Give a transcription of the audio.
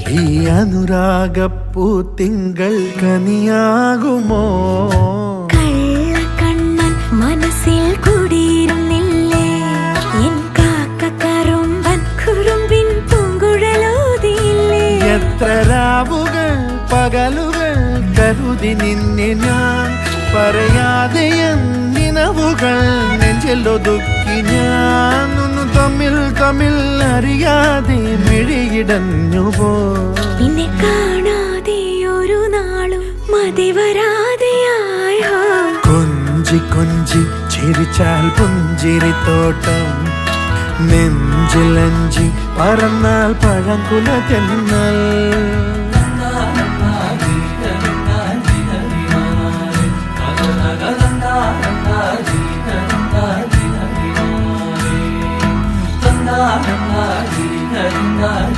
ഈ അനുരാഗപ്പൂ തിങ്കൾ കനിയാകുമോ? കള്ളക്കണ്ണൻ മനസ്സിൽ കുടിയിരുന്നില്ലേ? എൻ കാക്കക്കറുമ്പൻ കുറുമ്പിൻ പൂങ്കുഴലോതിയില്ലേ? എത്ര രാവുകൾ പകലുകൾ കരുതി നിന്നെ ഞാൻ, പറയാതെ നിനവുകൾ നെഞ്ചിലൊതുക്കി ഞാൻ. തമ്മിൽ തമ്മിൽ അറിയാതെ മിഴിയിടഞ്ഞുപോ. നിന്നെ കാണാതെ ഒരു നാളും മതി വരാതെയായോ? കൊഞ്ചി കൊഞ്ചി ചിരിച്ചാൽ പുഞ്ചിരിത്തോട്ടം, നെഞ്ചിലഞ്ചി പറന്നാൽ പഴങ്കുല തെന്നൽ. na na na